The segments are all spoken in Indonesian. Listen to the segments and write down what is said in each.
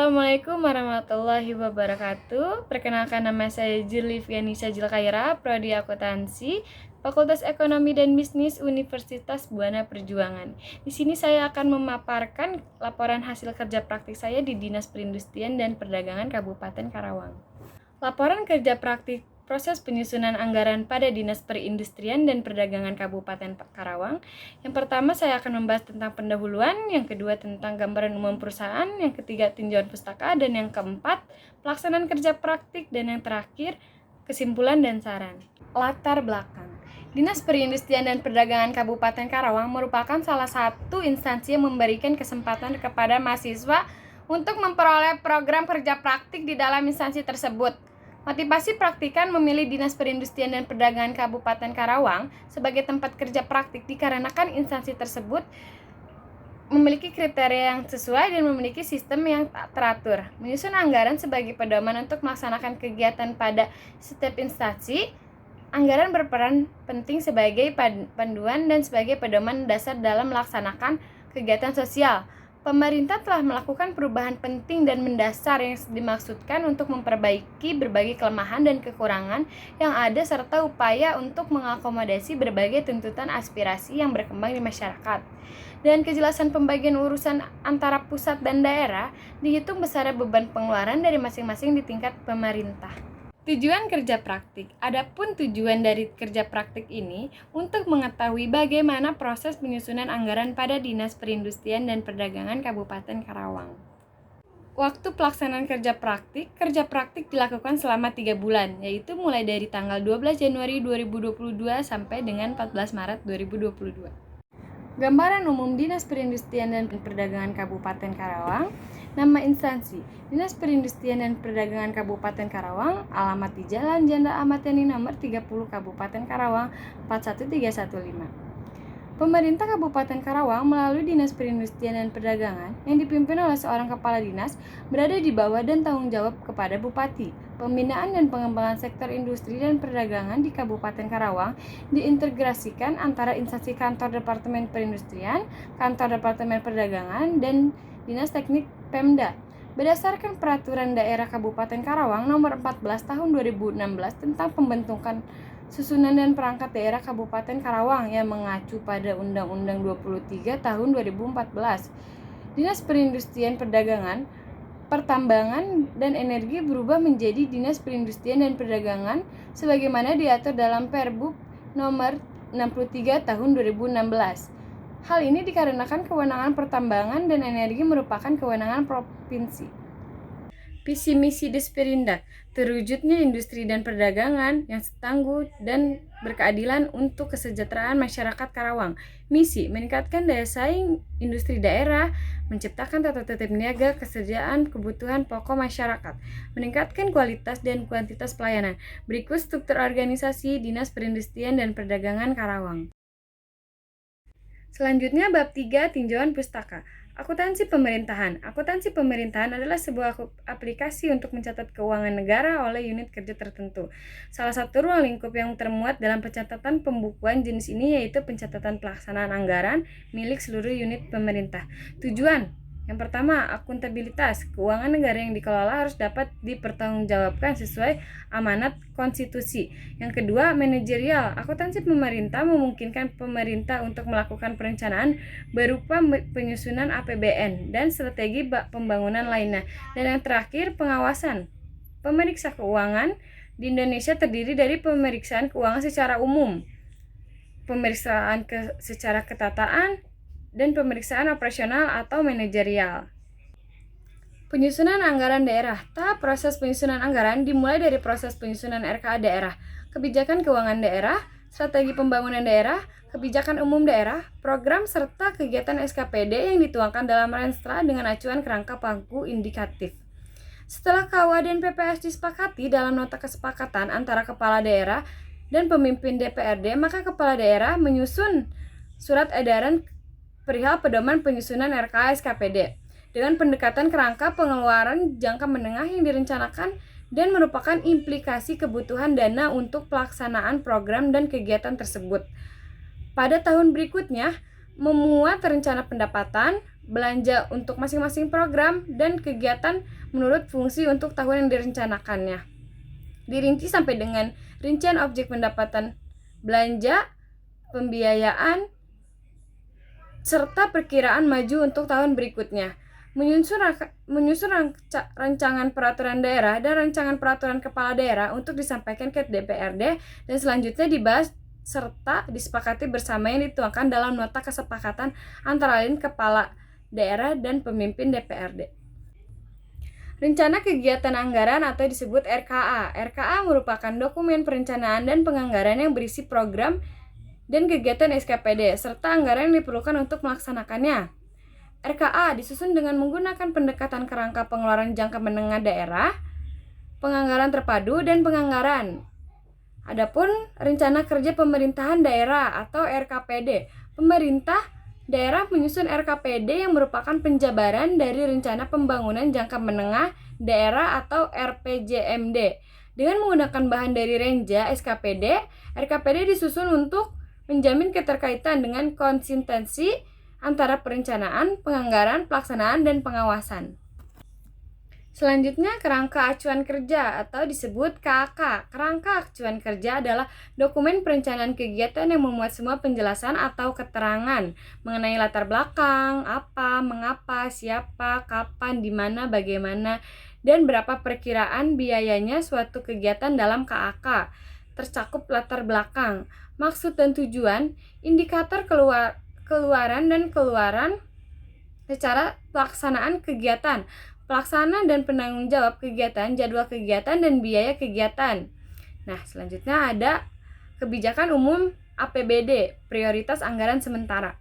Assalamualaikum warahmatullahi wabarakatuh. Perkenalkan, nama saya Jirlivianisa Jilkaira, Prodi Akuntansi, Fakultas Ekonomi dan Bisnis Universitas Buana Perjuangan. Di sini saya akan memaparkan laporan hasil kerja praktik saya di Dinas Perindustrian dan Perdagangan Kabupaten Karawang. Laporan kerja praktik proses penyusunan anggaran pada Dinas Perindustrian dan Perdagangan Kabupaten Karawang. Yang pertama saya akan membahas tentang pendahuluan, yang kedua tentang gambaran umum perusahaan, yang ketiga tinjauan pustaka, dan yang keempat pelaksanaan kerja praktik, dan yang terakhir kesimpulan dan saran. Latar belakang. Dinas Perindustrian dan Perdagangan Kabupaten Karawang merupakan salah satu instansi yang memberikan kesempatan kepada mahasiswa untuk memperoleh program kerja praktik di dalam instansi tersebut. Motivasi praktikan memilih Dinas Perindustrian dan Perdagangan Kabupaten Karawang sebagai tempat kerja praktik dikarenakan instansi tersebut memiliki kriteria yang sesuai dan memiliki sistem yang teratur. Menyusun anggaran sebagai pedoman untuk melaksanakan kegiatan pada setiap instansi. Anggaran berperan penting sebagai panduan dan sebagai pedoman dasar dalam melaksanakan kegiatan sosial. Pemerintah telah melakukan perubahan penting dan mendasar yang dimaksudkan untuk memperbaiki berbagai kelemahan dan kekurangan yang ada serta upaya untuk mengakomodasi berbagai tuntutan aspirasi yang berkembang di masyarakat. Dengan kejelasan pembagian urusan antara pusat dan daerah, dihitung besar beban pengeluaran dari masing-masing di tingkat pemerintah. Tujuan kerja praktik. Adapun tujuan dari kerja praktik ini untuk mengetahui bagaimana proses penyusunan anggaran pada Dinas Perindustrian dan Perdagangan Kabupaten Karawang. Waktu pelaksanaan kerja praktik dilakukan selama 3 bulan, yaitu mulai dari tanggal 12 Januari 2022 sampai dengan 14 Maret 2022. Gambaran umum Dinas Perindustrian dan Perdagangan Kabupaten Karawang. Nama instansi, Dinas Perindustrian dan Perdagangan Kabupaten Karawang, alamat di Jalan Jenderal Ahmad Yani nomor 30 Kabupaten Karawang 41315. Pemerintah Kabupaten Karawang melalui Dinas Perindustrian dan Perdagangan yang dipimpin oleh seorang kepala dinas berada di bawah dan tanggung jawab kepada Bupati. Pembinaan dan pengembangan sektor industri dan perdagangan di Kabupaten Karawang diintegrasikan antara instansi kantor Departemen Perindustrian, kantor Departemen Perdagangan, dan Dinas Teknik Pemda. Berdasarkan Peraturan Daerah Kabupaten Karawang Nomor 14 Tahun 2016 tentang pembentukan susunan dan perangkat daerah Kabupaten Karawang yang mengacu pada Undang-Undang 23 Tahun 2014, Dinas Perindustrian Perdagangan, Pertambangan, dan Energi berubah menjadi Dinas Perindustrian dan Perdagangan sebagaimana diatur dalam Perbup Nomor 63 Tahun 2016. Hal ini dikarenakan kewenangan pertambangan dan energi merupakan kewenangan provinsi. Visi misi Disperindak, terwujudnya industri dan perdagangan yang tangguh dan berkeadilan untuk kesejahteraan masyarakat Karawang. Misi, meningkatkan daya saing industri daerah, menciptakan tata tertib niaga, kesejahteraan kebutuhan pokok masyarakat, meningkatkan kualitas dan kuantitas pelayanan. Berikut struktur organisasi Dinas Perindustrian dan Perdagangan Karawang. Selanjutnya bab 3, tinjauan pustaka. Akuntansi pemerintahan. Akuntansi pemerintahan adalah sebuah aplikasi untuk mencatat keuangan negara oleh unit kerja tertentu. Salah satu ruang lingkup yang termuat dalam pencatatan pembukuan jenis ini yaitu pencatatan pelaksanaan anggaran milik seluruh unit pemerintah. Tujuan: yang pertama, akuntabilitas. Keuangan negara yang dikelola harus dapat dipertanggungjawabkan sesuai amanat konstitusi. Yang kedua, manajerial. Akuntansi pemerintah memungkinkan pemerintah untuk melakukan perencanaan berupa penyusunan APBN dan strategi pembangunan lainnya. Dan yang terakhir, pengawasan. Pemeriksa keuangan di Indonesia terdiri dari pemeriksaan keuangan secara umum, pemeriksaan secara ketataan, dan pemeriksaan operasional atau manajerial. Penyusunan anggaran daerah. Tahap proses penyusunan anggaran dimulai dari proses penyusunan RKA daerah, kebijakan keuangan daerah, strategi pembangunan daerah, kebijakan umum daerah, program serta kegiatan SKPD yang dituangkan dalam Renstra dengan acuan kerangka pagu indikatif. Setelah KUA dan PPS disepakati dalam nota kesepakatan antara kepala daerah dan pemimpin DPRD, maka kepala daerah menyusun surat edaran perihal pedoman penyusunan RKA SKPD dengan pendekatan kerangka pengeluaran jangka menengah yang direncanakan dan merupakan implikasi kebutuhan dana untuk pelaksanaan program dan kegiatan tersebut. Pada tahun berikutnya, memuat rencana pendapatan, belanja untuk masing-masing program dan kegiatan menurut fungsi untuk tahun yang direncanakannya. Dirinci sampai dengan rincian objek pendapatan belanja, pembiayaan, serta perkiraan maju untuk tahun berikutnya. Menyusun rancangan peraturan daerah dan rancangan peraturan kepala daerah untuk disampaikan ke DPRD dan selanjutnya dibahas serta disepakati bersama yang dituangkan dalam nota kesepakatan antara lain kepala daerah dan pemimpin DPRD. Rencana kegiatan anggaran atau disebut RKA. RKA merupakan dokumen perencanaan dan penganggaran yang berisi program dan kegiatan SKPD serta anggaran yang diperlukan untuk melaksanakannya. RKA disusun dengan menggunakan pendekatan kerangka pengeluaran jangka menengah daerah, penganggaran terpadu, dan penganggaran. Adapun rencana kerja pemerintahan daerah atau RKPD, pemerintah daerah menyusun RKPD yang merupakan penjabaran dari rencana pembangunan jangka menengah daerah atau RPJMD. Dengan menggunakan bahan dari Renja SKPD, RKPD disusun untuk menjamin keterkaitan dengan konsistensi antara perencanaan, penganggaran, pelaksanaan, dan pengawasan. Selanjutnya, kerangka acuan kerja atau disebut KAK. Kerangka acuan kerja adalah dokumen perencanaan kegiatan yang memuat semua penjelasan atau keterangan mengenai latar belakang, apa, mengapa, siapa, kapan, di mana, bagaimana, dan berapa perkiraan biayanya suatu kegiatan dalam KAK. Tercakup latar belakang, maksud dan tujuan, indikator keluaran dan keluaran secara pelaksanaan kegiatan, pelaksana dan penanggung jawab kegiatan, jadwal kegiatan, dan biaya kegiatan. Nah, selanjutnya ada kebijakan umum APBD, prioritas anggaran sementara.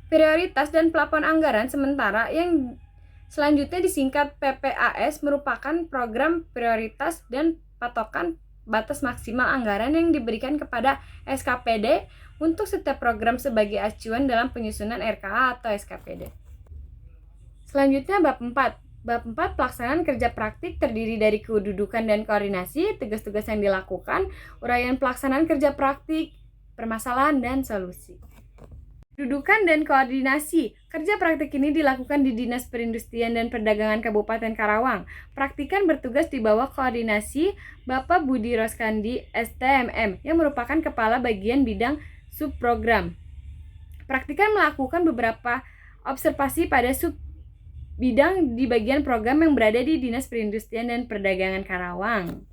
Prioritas dan plafon anggaran sementara yang selanjutnya disingkat PPAS merupakan program prioritas dan patokan batas maksimal anggaran yang diberikan kepada SKPD untuk setiap program sebagai acuan dalam penyusunan RKA atau SKPD. Selanjutnya bab 4. Bab 4 pelaksanaan kerja praktik terdiri dari kedudukan dan koordinasi, tugas-tugas yang dilakukan, uraian pelaksanaan kerja praktik, permasalahan dan solusi. Kedudukan dan koordinasi. Kerja praktik ini dilakukan di Dinas Perindustrian dan Perdagangan Kabupaten Karawang. Praktikan bertugas di bawah koordinasi Bapak Budi Roskandi, STMM, yang merupakan Kepala Bagian Bidang Subprogram. Praktikan melakukan beberapa observasi pada sub-bidang di bagian program yang berada di Dinas Perindustrian dan Perdagangan Karawang.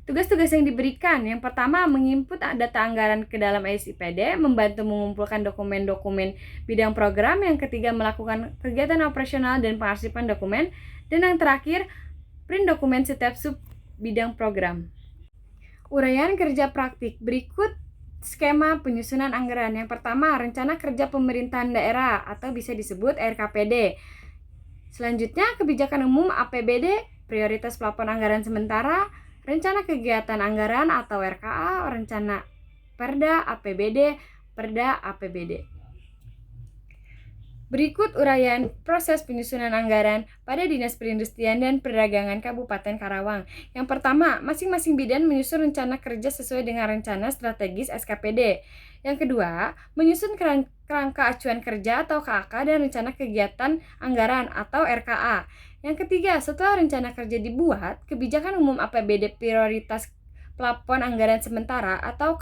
Tugas-tugas yang diberikan, yang pertama menginput data anggaran ke dalam SIPD, membantu mengumpulkan dokumen-dokumen bidang program, yang ketiga melakukan kegiatan operasional dan pengarsipan dokumen, dan yang terakhir print dokumen setiap sub bidang program. Uraian kerja praktik. Berikut skema penyusunan anggaran. Yang pertama, rencana kerja pemerintahan daerah atau bisa disebut RKPD. Selanjutnya, kebijakan umum APBD, prioritas plafon anggaran sementara, rencana kegiatan anggaran atau RKA, rencana Perda APBD, Perda APBD. Berikut uraian proses penyusunan anggaran pada Dinas Perindustrian dan Perdagangan Kabupaten Karawang. Yang pertama, masing-masing bidang menyusun rencana kerja sesuai dengan rencana strategis SKPD. Yang kedua, menyusun kerangka acuan kerja atau KAK dan rencana kegiatan anggaran atau RKA. Yang ketiga, setelah rencana kerja dibuat, kebijakan umum APBD prioritas plafon anggaran sementara atau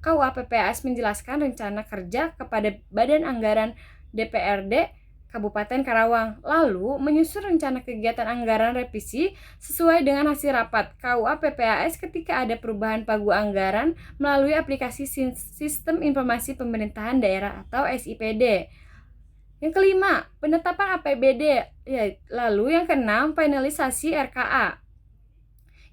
KUAPPAS menjelaskan rencana kerja kepada Badan Anggaran DPRD Kabupaten Karawang, lalu menyusun rencana kegiatan anggaran revisi sesuai dengan hasil rapat KUAPPAS ketika ada perubahan pagu anggaran melalui aplikasi Sistem Informasi Pemerintahan Daerah atau SIPD. Yang kelima, penetapan APBD. Lalu yang keenam, finalisasi RKA.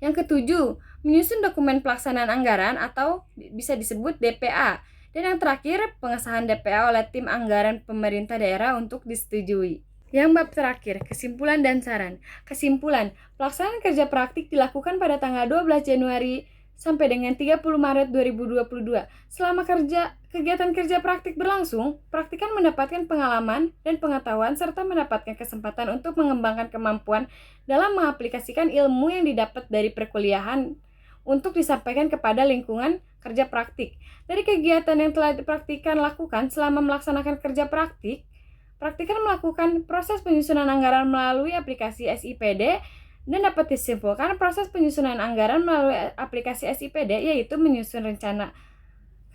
Yang ketujuh, menyusun dokumen pelaksanaan anggaran atau bisa disebut DPA. Dan yang terakhir, pengesahan DPA oleh tim anggaran pemerintah daerah untuk disetujui. Yang bab terakhir, kesimpulan dan saran. Kesimpulan, pelaksanaan kerja praktik dilakukan pada tanggal 12 Januari sampai dengan 30 Maret 2022. Selama kegiatan kerja praktik berlangsung, praktikan mendapatkan pengalaman dan pengetahuan serta mendapatkan kesempatan untuk mengembangkan kemampuan dalam mengaplikasikan ilmu yang didapat dari perkuliahan untuk disampaikan kepada lingkungan kerja praktik. Dari kegiatan yang telah dipraktikan lakukan selama melaksanakan kerja praktik, Praktikan melakukan proses penyusunan anggaran melalui aplikasi SIPD dan dapat disimpulkan proses penyusunan anggaran melalui aplikasi SIPD yaitu menyusun rencana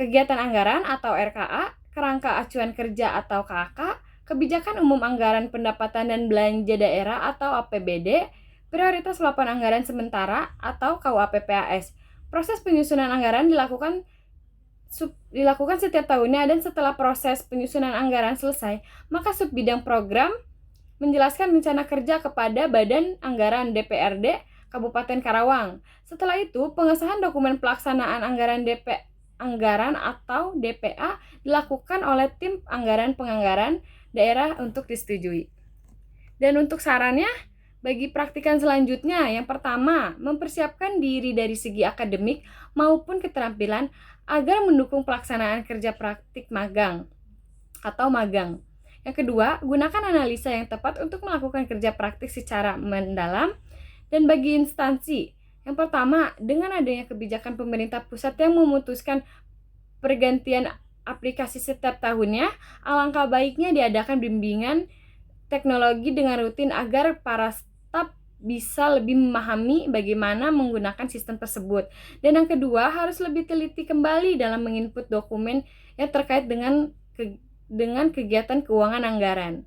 kegiatan anggaran atau RKA, kerangka acuan kerja atau KAK, kebijakan umum anggaran pendapatan dan belanja daerah atau APBD, prioritas laporan anggaran sementara atau KUAPPAS. Proses penyusunan anggaran dilakukan setiap tahunnya dan setelah proses penyusunan anggaran selesai, maka subbidang program menjelaskan rencana kerja kepada Badan Anggaran DPRD Kabupaten Karawang. Setelah itu, pengesahan dokumen pelaksanaan anggaran atau DPA dilakukan oleh tim anggaran penganggaran daerah untuk disetujui. Dan untuk sarannya, bagi praktikan selanjutnya, yang pertama, mempersiapkan diri dari segi akademik maupun keterampilan agar mendukung pelaksanaan kerja praktik magang atau magang. Yang kedua, gunakan analisa yang tepat untuk melakukan kerja praktik secara mendalam. Dan bagi instansi, yang pertama, dengan adanya kebijakan pemerintah pusat yang memutuskan pergantian aplikasi setiap tahunnya, alangkah baiknya diadakan bimbingan teknologi dengan rutin agar para staf bisa lebih memahami bagaimana menggunakan sistem tersebut. Dan yang kedua, harus lebih teliti kembali dalam menginput dokumen yang terkait dengan kegiatan keuangan anggaran.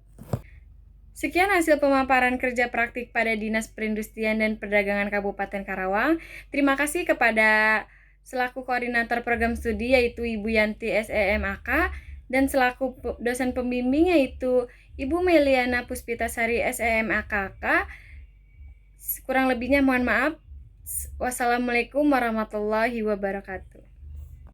Sekian hasil pemaparan kerja praktik pada Dinas Perindustrian dan Perdagangan Kabupaten Karawang. Terima kasih kepada selaku koordinator program studi yaitu Ibu Yanti SEMAK dan selaku dosen pembimbing yaitu Ibu Meliana Puspitasari SEMAKK. Kurang lebihnya mohon maaf. Wassalamualaikum warahmatullahi wabarakatuh.